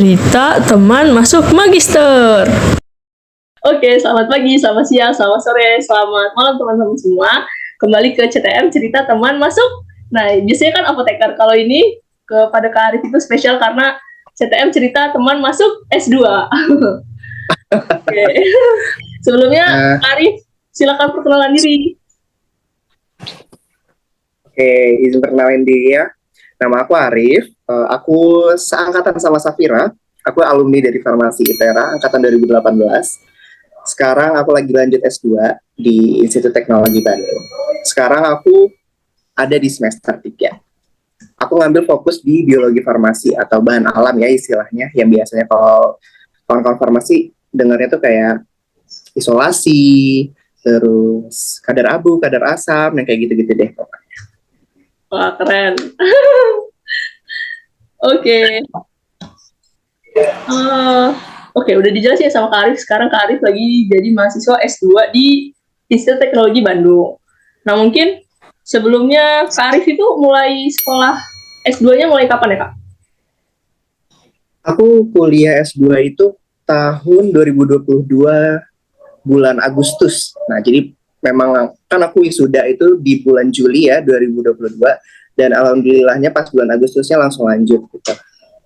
cerita teman masuk magister. Oke, selamat pagi, selamat siang, selamat sore, selamat malam teman-teman semua. Kembali ke CTM cerita teman masuk. Nah, biasanya kan apoteker. Kalau ini kepada Kak Arif itu spesial karena CTM cerita teman masuk S2. Oke. Sebelumnya Kak Arif, silakan perkenalan diri. Oke, izin perkenalin diri ya. Nama aku Arif, aku seangkatan sama Safira. Aku alumni dari Farmasi ITERA, angkatan 2018. Sekarang aku lagi lanjut S2 di Institut Teknologi Bandung. Sekarang aku ada di semester 3. Aku ngambil fokus di biologi farmasi atau bahan alam ya istilahnya, yang biasanya kalau kawan-kawan farmasi dengarnya tuh kayak isolasi, terus kadar abu, kadar asam, yang kayak gitu-gitu deh pokoknya. Wah, keren. Oke. Oke, udah dijelasin sama Kak Arif. Sekarang Kak Arif lagi jadi mahasiswa S2 di Institut Teknologi Bandung. Nah, mungkin sebelumnya Kak Arif itu mulai sekolah S2-nya mulai kapan ya, Kak? Aku kuliah S2 itu tahun 2022 bulan Agustus. Nah, jadi memang kan aku wisuda itu di bulan Juli ya 2022 dan alhamdulillahnya pas bulan Agustusnya langsung lanjut gitu.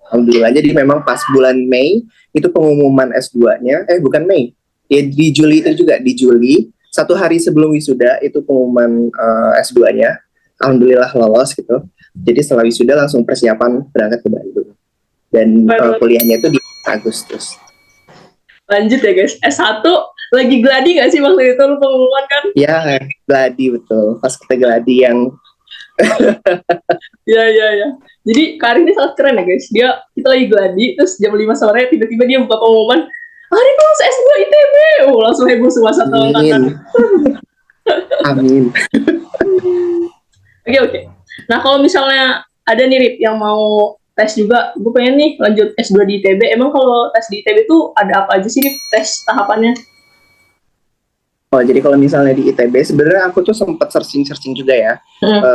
Alhamdulillah, jadi memang pas bulan Mei itu pengumuman S2-nya, bukan Mei, ya di Juli itu juga, di Juli, 1 hari sebelum wisuda itu pengumuman S2-nya, Alhamdulillah lolos gitu. Jadi setelah wisuda langsung persiapan berangkat ke Bandung. Dan kuliahnya itu di Agustus. Lanjut ya guys, S1 lagi gladi nggak sih waktu itu lu pengumuman kan? Ya, gladi betul, pas kita gladi yang... Ya. Jadi Kak Arif ini sangat keren ya guys. Kita lagi gladi, terus jam 5 sore tiba-tiba dia buka pengumuman, Arif lulus S2 ITB. Langsung heboh semua satu angkatan. Amin. Oke. Nah, kalau misalnya ada nih Rip yang mau tes juga, gue pengen nih lanjut S2 di ITB. Emang kalau tes di ITB itu ada apa aja sih Rip tes tahapannya? Oh, jadi kalau misalnya di ITB, sebenarnya aku tuh sempat searching juga ya.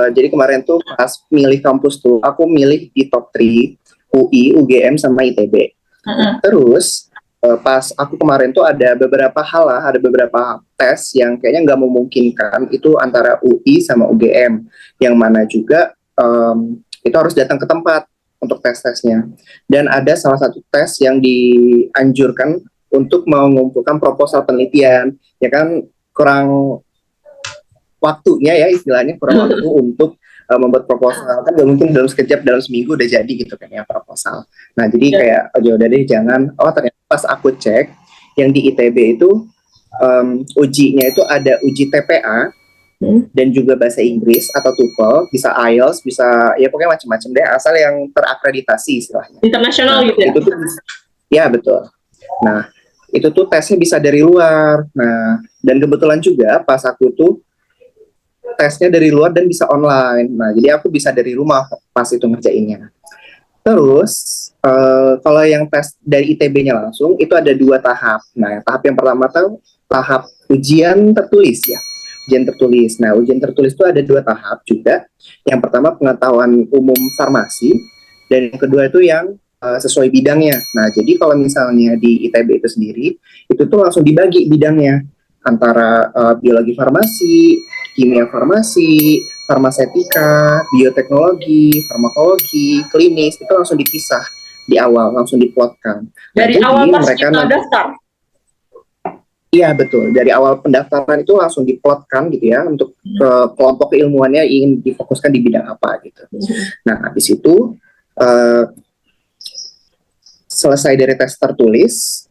Jadi kemarin tuh pas milih kampus tuh, aku milih di top 3, UI, UGM, sama ITB. Terus, pas aku kemarin tuh ada beberapa tes yang kayaknya nggak memungkinkan, itu antara UI sama UGM. Yang mana juga itu harus datang ke tempat untuk tes-tesnya. Dan ada salah satu tes yang dianjurkan untuk mengumpulkan proposal penelitian, ya kan kurang waktunya ya istilahnya, kurang waktu untuk membuat proposal, kan gak mungkin dalam sekejap, dalam seminggu udah jadi gitu kan ya proposal. Nah jadi kayak udah deh jangan, ternyata pas aku cek yang di ITB itu ujinya itu ada uji TPA dan juga bahasa Inggris atau TOEFL, bisa IELTS, bisa ya pokoknya macam-macam deh, asal yang terakreditasi istilahnya. Internasional gitu ya? Itu tuh, ya betul. Nah, itu tuh tesnya bisa dari luar. Nah, dan kebetulan juga pas aku tuh tesnya dari luar dan bisa online. Nah, jadi aku bisa dari rumah pas itu ngerjainnya. Terus, kalau yang tes dari ITB-nya langsung, itu ada 2 tahap. Nah, tahap yang pertama tuh tahap ujian tertulis ya. Ujian tertulis. Nah, ujian tertulis itu ada 2 tahap juga. Yang pertama pengetahuan umum farmasi, dan yang kedua itu yang sesuai bidangnya. Nah, jadi kalau misalnya di ITB itu sendiri, itu tuh langsung dibagi bidangnya antara biologi farmasi, kimia farmasi, farmasetika, bioteknologi, farmakologi, klinis, itu langsung dipisah di awal, langsung diplotkan. Dari awal pas kita daftar? Iya betul, dari awal pendaftaran itu langsung diplotkan gitu ya, untuk kelompok keilmuannya ingin difokuskan di bidang apa gitu. Nah, habis itu selesai dari tes tertulis,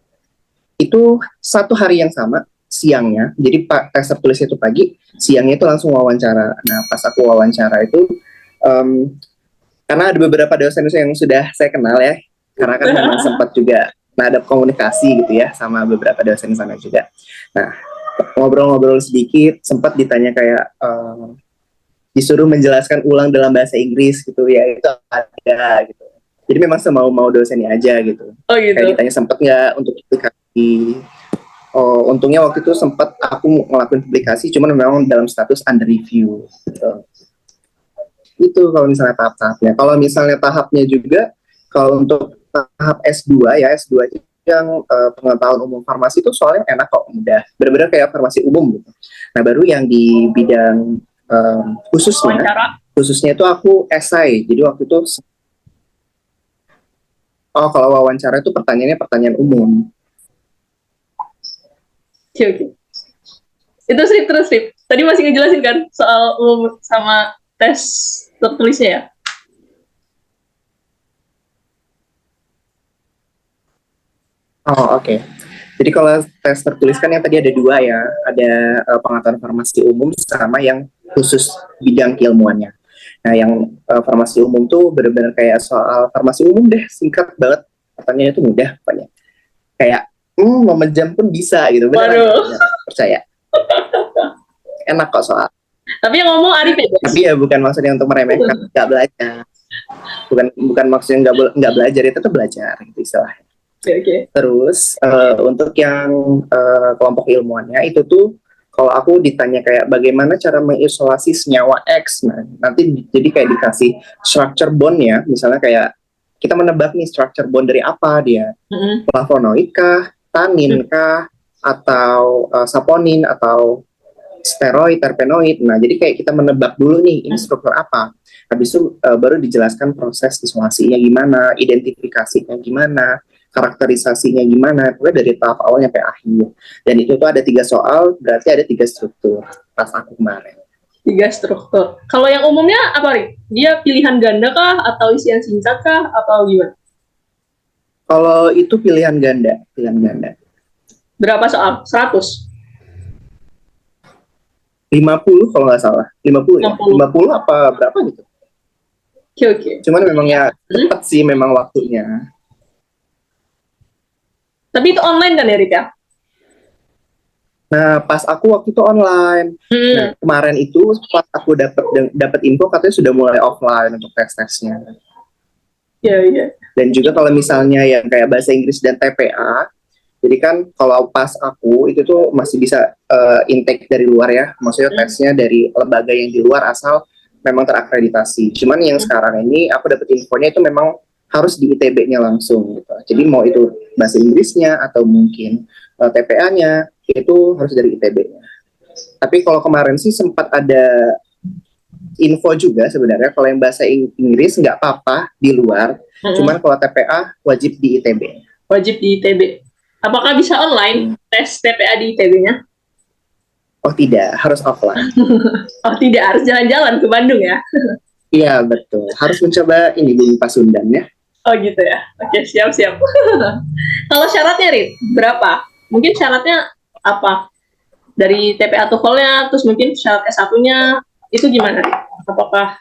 itu 1 hari yang sama, siangnya, jadi tes tertulis itu pagi, siangnya itu langsung wawancara. Nah, pas aku wawancara itu, karena ada beberapa dosen-dosen yang sudah saya kenal ya, karena kan memang sempat juga ada komunikasi gitu ya, sama beberapa dosen sana juga. Nah, ngobrol-ngobrol sedikit, sempat ditanya kayak, disuruh menjelaskan ulang dalam bahasa Inggris gitu ya, itu ada gitu. Jadi memang semau-mau dosennya aja gitu. Oh gitu. Kayak ditanya sempat nggak untuk publikasi. Oh, untungnya waktu itu sempat aku ngelakuin publikasi, cuman memang dalam status under review. Gitu. Itu kalau misalnya tahap-tahapnya. Kalau misalnya tahapnya juga, kalau untuk tahap S2 ya, S2 itu yang pengetahuan umum farmasi itu soalnya enak kok, mudah. Benar-benar kayak farmasi umum gitu. Nah, baru yang di bidang khususnya itu aku esai. Jadi waktu itu, kalau wawancara itu pertanyaannya pertanyaan umum. Oke. Itu strip. Tadi masih ngejelasin kan soal umum sama tes tertulisnya ya? Oh, oke. Jadi kalau tes tertulis kan yang tadi ada dua ya, ada pengetahuan farmasi umum sama yang khusus bidang keilmuannya. Nah, yang farmasi umum tuh benar-benar kayak soal farmasi umum deh, singkat banget. Pertanyaannya itu mudah pokoknya. Kayak memejam pun bisa gitu. Beneran, percaya. Enak kok soal. Tapi yang ngomong Arif ya, guys? Tapi ya bukan maksudnya untuk meremehkan, nggak belajar. Bukan maksudnya nggak belajar, itu tuh belajar gitu istilahnya. Okay. Terus untuk yang kelompok ilmuannya itu tuh kalau aku ditanya kayak bagaimana cara mengisolasi senyawa X, nah nanti jadi kayak dikasih structure bond-nya, misalnya kayak kita menebak nih structure bond dari apa dia, flavonoid kah, tanin kah, atau saponin atau steroid, terpenoid. Nah, jadi kayak kita menebak dulu nih ini struktur apa. Habis itu baru dijelaskan proses isolasinya gimana, identifikasinya gimana, karakterisasinya gimana, pokoknya dari tahap awal sampai akhir. Dan itu tuh ada 3 soal, berarti ada 3 struktur pas aku kemarin. 3 struktur. Kalau yang umumnya apa, Rik? Dia pilihan ganda kah, atau isian singkat kah, atau gimana? Kalau itu pilihan ganda. Berapa soal? 100? 50 kalau nggak salah. 50 ya? 50 apa berapa gitu? Oke. Cuman memang ya cepat sih memang waktunya. Tapi itu online kan ya, Rik ya? Nah, pas aku waktu itu online. Nah, kemarin itu pas aku dapat info katanya sudah mulai offline untuk tes-tesnya. Iya. Dan juga kalau misalnya yang kayak bahasa Inggris dan TPA, jadi kan kalau pas aku itu tuh masih bisa intake dari luar ya, maksudnya tesnya dari lembaga yang di luar asal memang terakreditasi. Cuman yang sekarang ini aku dapat infonya itu memang harus di ITB-nya langsung gitu. Jadi mau itu bahasa Inggrisnya atau mungkin TPA-nya itu harus dari ITB-nya. Tapi kalau kemarin sih sempat ada info juga sebenarnya kalau yang bahasa Inggris nggak apa-apa di luar, cuman kalau TPA wajib di ITB. Wajib di ITB. Apakah bisa online tes TPA di ITB-nya? Oh tidak, harus offline. Oh tidak, harus jalan-jalan ke Bandung ya? Iya betul, harus mencoba ini Bumi Pasundan ya. Oh gitu ya, oke siap. Kalau syaratnya Rit, berapa? Mungkin syaratnya apa? Dari TPA TOEFL-nya, terus mungkin syarat S1-nya, itu gimana Rit? Apakah?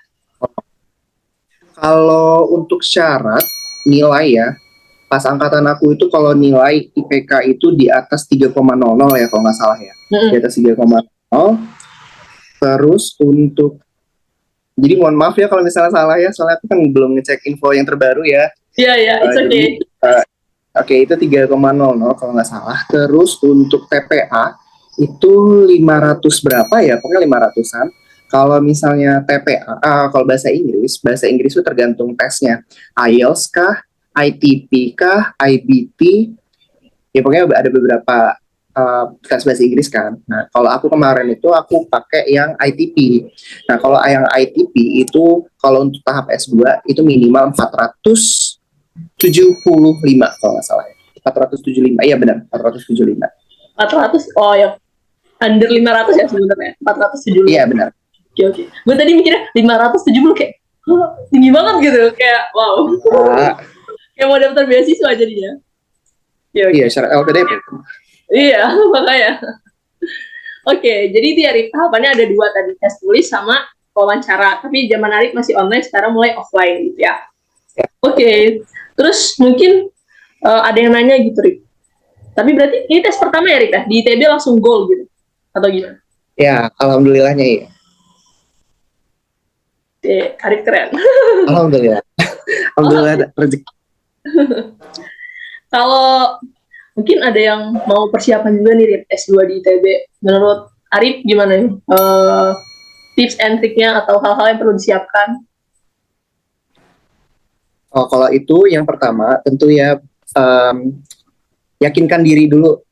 Kalau untuk syarat nilai ya, pas angkatan aku itu kalau nilai IPK itu di atas 3,00 ya kalau nggak salah ya. Di atas 3,00. Terus untuk, jadi mohon maaf ya kalau misalnya salah ya, soalnya aku kan belum ngecek info yang terbaru ya. Iya, it's okay. Oke, itu 3,00 kalau nggak salah. Terus untuk TPA itu 500 berapa ya, pokoknya 500-an. Kalau misalnya TPA, kalau bahasa Inggris itu tergantung tesnya. IELTS kah, ITP kah, IBT, ya pokoknya ada beberapa tes bahasa Inggris kan. Nah, kalau aku kemarin itu aku pakai yang ITP. Nah, kalau yang ITP itu kalau untuk tahap S2 itu minimal 475 kalau nggak salah ya. 475, iya benar, 475. 400, oh ya, under 500 ya sebenarnya, 475. Iya benar. Oke. Gue tadi mikirnya 570 kayak tinggi banget gitu, kayak wow. Kayak mau daftar beasiswa jadinya. Iya, syarat LPDP. Iya, makanya. Oke, jadi itu ya Arif, tahapannya ada 2 tadi, tes tulis sama wawancara. Tapi zaman Arif masih online, sekarang mulai offline gitu ya. Oke, terus mungkin ada yang nanya gitu Rif. Tapi berarti ini tes pertama ya Rif ya? Di ITB langsung goal gitu? Atau gimana? Ya, alhamdulillahnya iya. Arif keren. Alhamdulillah. Alhamdulillah rezeki. Kalau mungkin ada yang mau persiapan juga nih Rif, S2 di ITB. Menurut Arif gimana nih? Tips and triknya atau hal-hal yang perlu disiapkan? Oh, kalau itu yang pertama tentu ya, yakinkan diri dulu.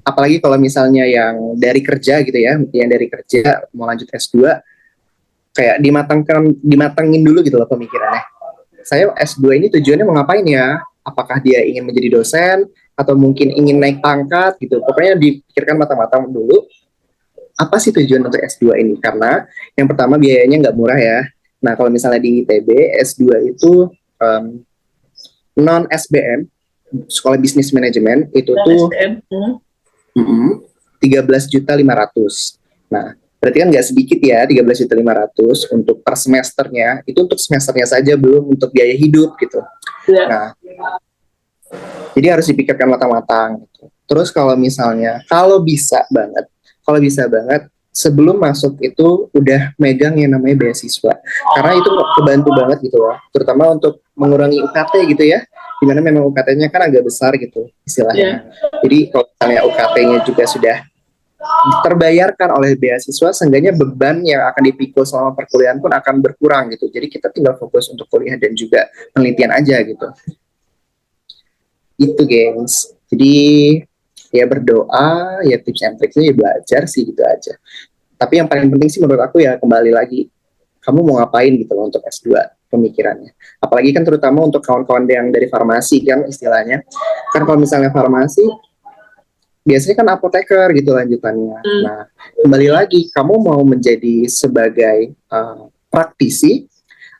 Apalagi kalau misalnya yang dari kerja gitu ya, yang dari kerja mau lanjut S2, kayak dimatangin dulu gitu loh pemikirannya. Saya S2 ini tujuannya mau ngapain ya? Apakah dia ingin menjadi dosen atau mungkin ingin naik pangkat gitu. Pokoknya dipikirkan matang-matang dulu, apa sih tujuan untuk S2 ini? Karena yang pertama biayanya nggak murah ya. Nah, kalau misalnya di ITB S2 itu non SBM, Sekolah Bisnis Manajemen itu tuh STM. 13.500.000. Nah, berarti kan nggak sedikit ya, 13.500.000 untuk per semesternya. Itu untuk semesternya saja, belum untuk biaya hidup gitu. Ya. Nah, jadi harus dipikirkan matang-matang gitu. Terus kalau misalnya, kalau bisa banget sebelum masuk itu udah megang yang namanya beasiswa. Karena itu kebantu banget gitu loh, terutama untuk mengurangi UKT gitu ya. Dimana memang UKT-nya kan agak besar gitu istilahnya. Jadi kalau misalnya UKT-nya juga sudah terbayarkan oleh beasiswa, seenggaknya beban yang akan dipikul selama perkuliahan pun akan berkurang gitu. Jadi kita tinggal fokus untuk kuliah dan juga penelitian aja gitu. Itu gengs. Jadi ya berdoa, ya tips and tricksnya ya belajar sih gitu aja. Tapi yang paling penting sih menurut aku ya kembali lagi, kamu mau ngapain gitu loh untuk S2 pemikirannya. Apalagi kan terutama untuk kawan-kawan yang dari farmasi kan istilahnya. Kan kalau misalnya farmasi, biasanya kan apoteker gitu lanjutannya. Nah, kembali lagi, kamu mau menjadi sebagai praktisi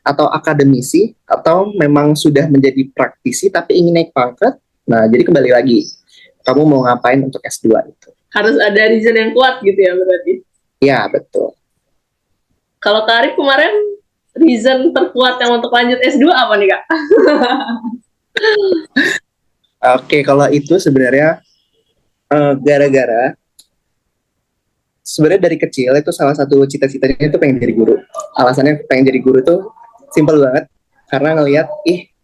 atau akademisi, atau memang sudah menjadi praktisi tapi ingin naik pangkat. Nah, jadi kembali lagi, kamu mau ngapain untuk S2 itu. Harus ada reason yang kuat gitu ya berarti. Ya, betul. Kalau Kak Arif kemarin, reason terkuat yang untuk lanjut S2 apa nih Kak? Oke, kalau itu sebenarnya gara-gara sebenarnya dari kecil itu salah satu cita-citanya itu pengen jadi guru. Alasannya pengen jadi guru tuh simpel banget, karena ngelihat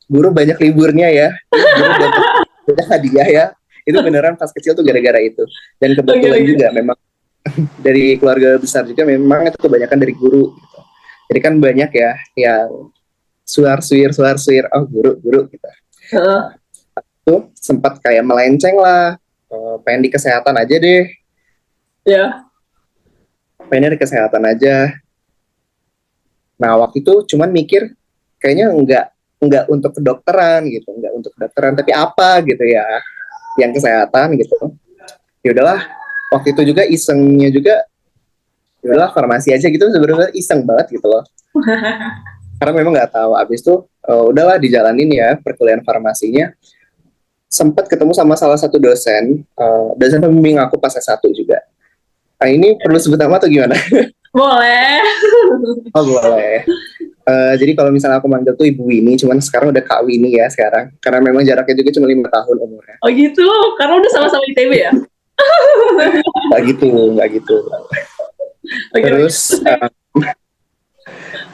guru banyak liburnya ya, guru dapat hadiah ya. Itu beneran pas kecil tuh gara-gara itu. Dan kebetulan juga memang dari keluarga besar juga memang itu kebanyakan dari guru gitu. Jadi kan banyak ya yang suar-suir oh guru gitu. Tuh sempat kayak melenceng lah, pengen di kesehatan aja deh. Ya. Pengennya di kesehatan aja. Nah, waktu itu cuman mikir kayaknya enggak untuk kedokteran gitu, enggak untuk kedokteran, tapi apa gitu ya, yang kesehatan gitu. Ya udahlah, waktu itu juga isengnya juga, ya udahlah farmasi aja gitu, sebenarnya iseng banget gitu loh. Karena memang nggak tahu. Abis itu udahlah dijalanin ya perkuliahan farmasinya. Sempat ketemu sama salah satu dosen pembimbing aku pas S1 juga. Nah, ini perlu sebut nama atau gimana? Boleh. Oh, boleh. Jadi kalau misalnya aku manggil tuh Ibu Winnie, cuman sekarang udah Kak Winnie ya sekarang, karena memang jaraknya juga cuma 5 tahun umurnya. Oh gitu, karena udah sama-sama ITB ya? Nggak gitu.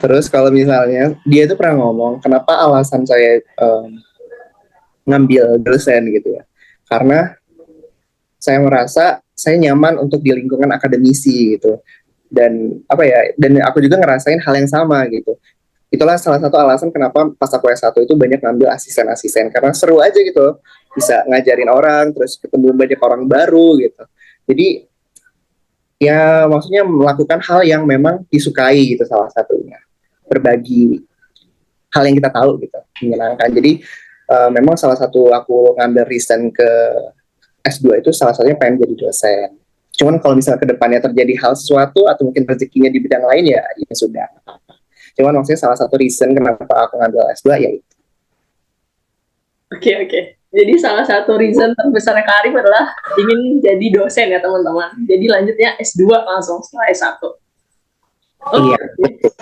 Terus kalau misalnya dia itu pernah ngomong, kenapa alasan saya ngambil dosen gitu ya, karena saya merasa saya nyaman untuk di lingkungan akademisi gitu. Dan dan aku juga ngerasain hal yang sama gitu. Itulah salah satu alasan kenapa pas aku S1 itu banyak ngambil asisten-asisten, karena seru aja gitu, bisa ngajarin orang, terus ketemu banyak orang baru gitu. Jadi ya maksudnya melakukan hal yang memang disukai gitu, salah satunya berbagi hal yang kita tahu gitu, menyenangkan. Jadi memang salah satu aku ngambil reason ke S2 itu salah satunya pengen jadi dosen. Cuman kalau misalnya kedepannya terjadi hal sesuatu atau mungkin rezekinya di bidang lain ya sudah. Cuman maksudnya salah satu reason kenapa aku ngambil S2 ya itu. Oke. Jadi salah satu reason terbesar Kak Arif adalah ingin jadi dosen ya teman-teman. Jadi lanjutnya S2 langsung setelah S1. Iya, betul.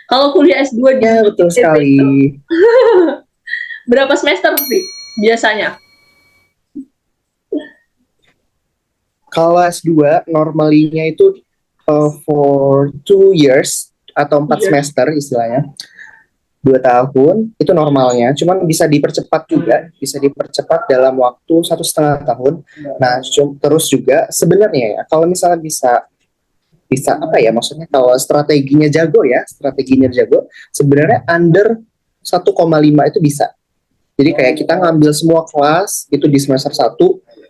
Kalau kuliah S2 ya betul sekali. Berapa semester sih biasanya? Kalau S2 normalinya itu for 2 years atau 4 semester istilahnya. 2 tahun itu normalnya, cuman bisa dipercepat juga, bisa dipercepat dalam waktu 1,5 tahun. Nah, terus juga sebenarnya ya, kalau misalnya bisa maksudnya kalau strateginya jago, sebenarnya under 1,5 itu bisa. Jadi kayak kita ngambil semua kelas itu di semester 1,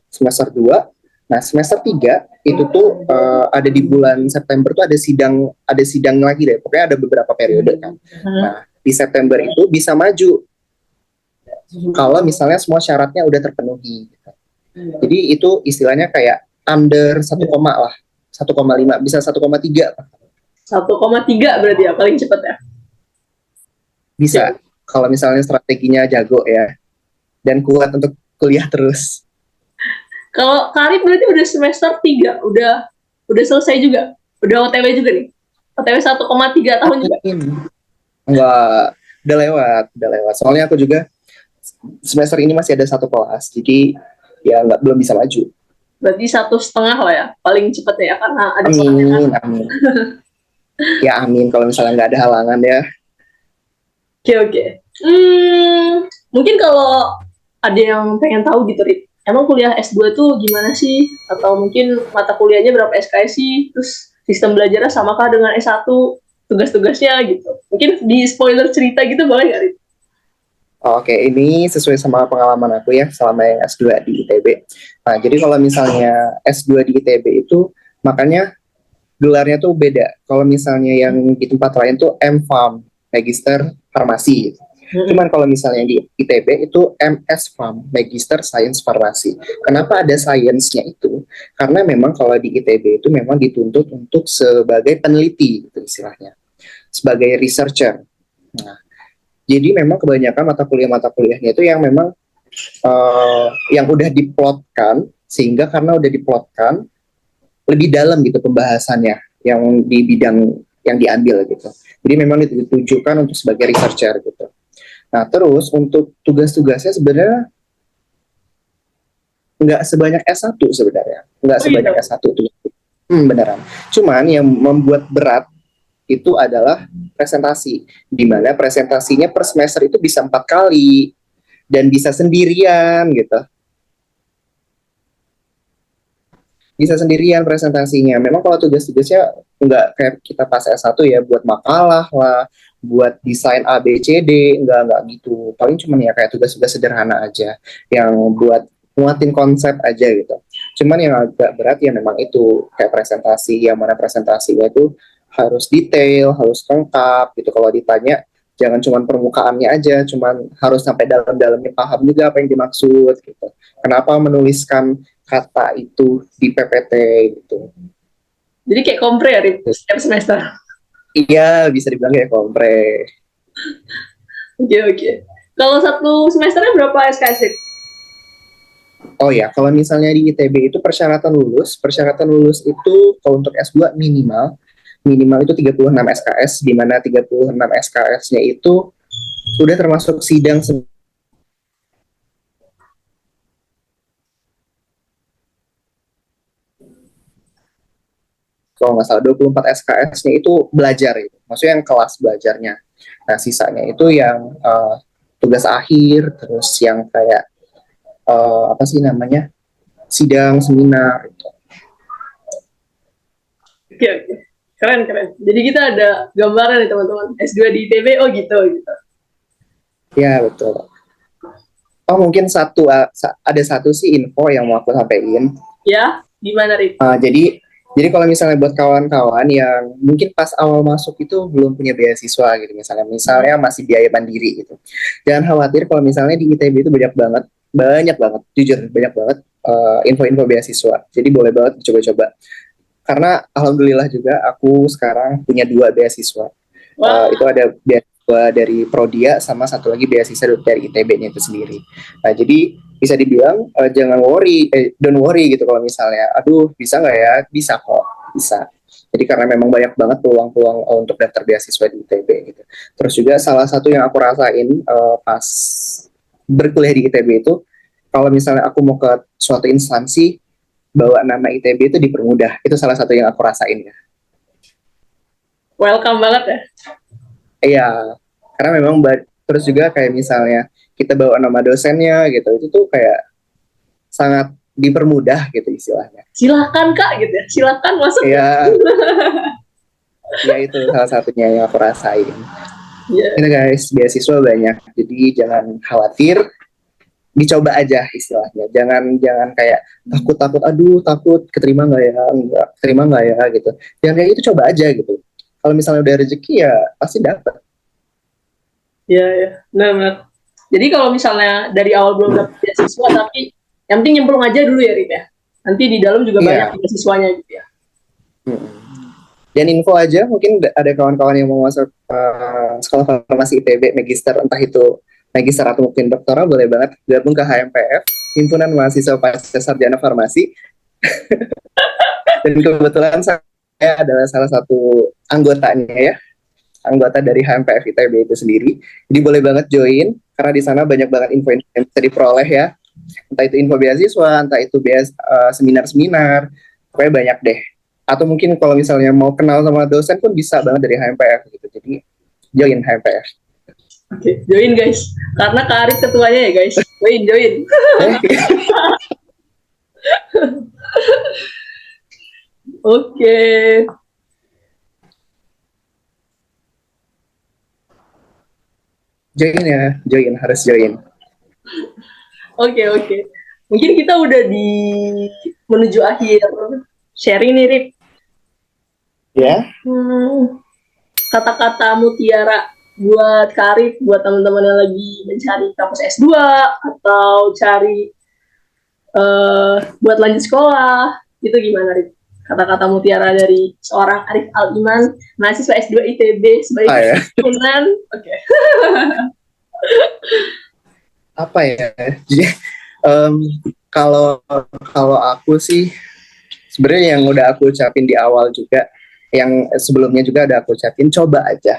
semester 2. Nah, semester 3 itu tuh ada di bulan September tuh ada sidang lagi deh. Pokoknya ada beberapa periode kan. Nah, di September itu bisa maju kalau misalnya semua syaratnya udah terpenuhi. Jadi itu istilahnya kayak under 1, lah. 1,5 bisa 1,3. 1,3 berarti ya paling cepat ya. Bisa kalau misalnya strateginya jago ya dan kuat untuk kuliah terus. Kalau Karib berarti udah semester 3, udah selesai juga. Udah OTW juga nih. OTW 1,3 tahun juga. Enggak, udah lewat. Soalnya aku juga semester ini masih ada 1 kelas, jadi ya belum bisa maju. Berarti 1,5 lah ya, paling cepat ya, karena ada amin. Ya amin, kalau misalnya nggak ada halangan ya. Oke. Mungkin kalau ada yang pengen tahu gitu, Rit, emang kuliah S2 tuh gimana sih? Atau mungkin mata kuliahnya berapa SKS sih? Terus sistem belajarnya samakah dengan S1? Tugas-tugasnya gitu. Mungkin di spoiler cerita gitu boleh nggak, Rit? Oke, ini sesuai sama pengalaman aku ya selama yang S2 di ITB. Nah, jadi kalau misalnya S2 di ITB itu, makanya gelarnya tuh beda. Kalau misalnya yang di tempat lain tuh M.Pharm, Magister Farmasi. Cuman kalau misalnya di ITB itu MS.Pharm, Magister Sains Farmasi. Kenapa ada sainsnya itu? Karena memang kalau di ITB itu memang dituntut untuk sebagai peneliti, gitu istilahnya. Sebagai researcher. Nah, jadi memang kebanyakan mata kuliahnya itu yang memang yang udah diplotkan, sehingga karena udah diplotkan lebih dalam gitu pembahasannya yang di bidang yang diambil gitu. Jadi memang ditujukan untuk sebagai researcher gitu. Nah, terus untuk tugas-tugasnya sebenarnya nggak sebanyak S1 sebenarnya. Nggak sebanyak S1 tuh. Beneran. Cuman yang membuat berat itu adalah presentasi. Di mana presentasinya per semester itu bisa 4 kali. Dan bisa sendirian gitu. Bisa sendirian presentasinya. Memang kalau tugas-tugasnya nggak kayak kita pas S1 ya, buat makalah lah, buat desain A, B, C, D, nggak gitu. Paling cuma ya kayak tugas-tugas sederhana aja, yang buat nguatin konsep aja gitu. Cuman yang agak berat ya memang itu, kayak presentasi, yang mana presentasinya itu harus detail, harus lengkap gitu. Kalau ditanya, jangan cuma permukaannya aja, cuman harus sampai dalam-dalamnya paham juga apa yang dimaksud gitu. Kenapa menuliskan kata itu di PPT gitu. Jadi kayak kompre ya, setiap semester? Iya, bisa dibilang kayak kompre. Oke. Kalau satu semesternya berapa SKS? Oh ya, kalau misalnya di ITB itu persyaratan lulus itu kalau untuk S2 minimal itu 36 SKS, di mana 36 SKS-nya itu udah termasuk sidang kalau nggak salah 24 SKS-nya itu belajar gitu. Maksudnya yang kelas belajarnya. Nah, sisanya itu yang tugas akhir, terus yang kayak apa sih namanya? Sidang, seminar gitu. Oke. Keren. Jadi kita ada gambaran nih teman-teman. S2 di ITB, oh gitu. Ya, betul. Oh, mungkin ada satu sih info yang mau aku sampaikan. Ya, gimana, Rik? Jadi kalau misalnya buat kawan-kawan yang mungkin pas awal masuk itu belum punya beasiswa gitu, misalnya masih biaya mandiri gitu, jangan khawatir kalau misalnya di ITB itu banyak banget, jujur banyak banget info-info beasiswa. Jadi boleh banget coba-coba. Karena alhamdulillah juga aku sekarang punya 2 beasiswa. Wow. Itu ada beasiswa dari Prodia sama satu lagi beasiswa dari ITB-nya itu sendiri. Nah, jadi bisa dibilang don't worry gitu kalau misalnya, aduh bisa nggak ya? Bisa kok, bisa. Jadi karena memang banyak banget peluang-peluang untuk daftar beasiswa di ITB gitu. Terus juga salah satu yang aku rasain pas berkuliah di ITB itu, kalau misalnya aku mau ke suatu instansi, bawa nama ITB itu dipermudah. Itu salah satu yang aku rasain ya. Welcome banget ya. Iya, karena memang terus juga kayak misalnya kita bawa nama dosennya gitu, itu tuh kayak sangat dipermudah gitu istilahnya. Silakan Kak gitu ya, silakan masuk. Iya. Ya itu salah satunya yang aku rasain. Iya. Ini guys, beasiswa banyak, jadi jangan khawatir, dicoba aja istilahnya. Jangan kayak takut, aduh takut keterima nggak ya, enggak keterima nggak ya gitu. Yang kayak itu coba aja gitu. Kalau misalnya udah rezeki ya pasti dapat. Iya, ya. Benar. Jadi kalau misalnya dari awal belum dapat beasiswa, tapi yang penting nyemplung aja dulu ya, Rip ya. Nanti di dalam juga Iya. banyak beasiswanya gitu ya. Dan info aja, mungkin ada kawan-kawan yang mau masuk sekolah farmasi ITB, magister, entah itu magister atau mungkin doktoral, boleh banget gabung ke HMPF, Himpunan Mahasiswa Pasca Sarjana Farmasi. Dan kebetulan saya adalah salah satu anggotanya ya, anggota dari HMPF ITB itu sendiri. Jadi boleh banget join, karena di sana banyak banget info yang bisa diperoleh ya. Entah itu info beasiswa, entah itu seminar-seminar, pokoknya banyak deh. Atau mungkin kalau misalnya mau kenal sama dosen pun bisa banget dari HMPF gitu. Jadi join HMPF. Oke, join guys. Karena Kak Arif ketuanya ya guys. Join. Oke. Join ya, harus join. Oke. Mungkin kita udah menuju akhir sharing nih, Rip. Ya. Kata-kata mutiara buat Karif, buat teman-teman yang lagi mencari kampus S2 atau cari buat lanjut sekolah, itu gimana, Rip? Kata-kata mutiara dari seorang Arif Al-Iman, mahasiswa S2 ITB sebagai himpunan. Oke. Apa ya? Jadi kalau aku sih sebenarnya yang udah aku ucapin di awal juga, yang sebelumnya juga ada aku ucapin, coba aja.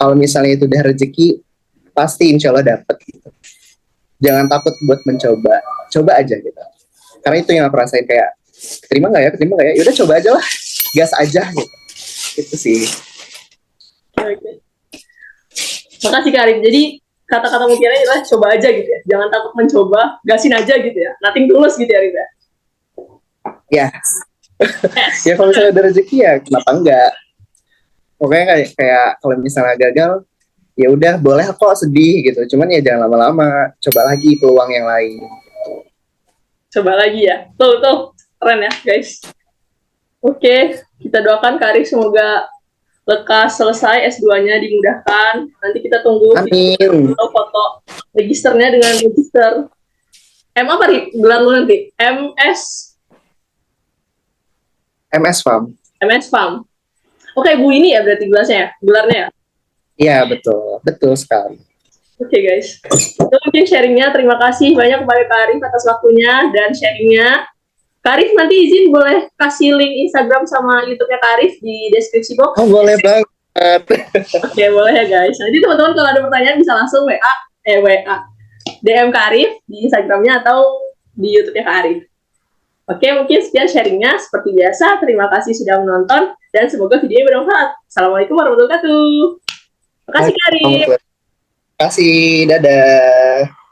Kalau misalnya itu udah rezeki, pasti insya Allah dapet gitu. Jangan takut buat mencoba, coba aja gitu. Karena itu yang aku rasain, kayak terima nggak ya, yaudah coba aja lah, gas aja gitu. Itu sih. Oke. Makasih Karim. Jadi kata-kata mutiara adalah coba aja gitu ya. Jangan takut mencoba, gasin aja gitu ya. Nothing tulus gitu ya, Rida. Ya. Ya kalau misalnya ada rezeki ya kenapa enggak. Pokoknya kayak kalau misalnya gagal, ya udah boleh kok sedih gitu. Cuman ya jangan lama-lama, coba lagi peluang yang lain. Coba lagi ya. Tuh. Keren ya, guys. Oke, kita doakan Karim semoga lekas selesai S2-nya, dimudahkan. Nanti kita tunggu foto registernya dengan register apa nih gelar lu nanti? MS Farm. Oke, Bu ini ya berarti gelarnya ya? Iya, betul sekali. Oke, guys. Itu mungkin sharingnya. Terima kasih banyak kepada Kak Arif atas waktunya dan sharingnya. Kak Arif nanti izin boleh kasih link Instagram sama YouTube-nya Kak Arif di deskripsi box. Oh, boleh banget. Oke, boleh ya guys. Nanti teman-teman kalau ada pertanyaan bisa langsung DM Kak Arif di Instagramnya atau di YouTube-nya Kak Arif. Oke, mungkin sekian sharingnya. Seperti biasa, terima kasih sudah menonton dan semoga videonya bermanfaat. Assalamualaikum warahmatullahi wabarakatuh. Terima kasih Kak Arif. Terima kasih, dadah.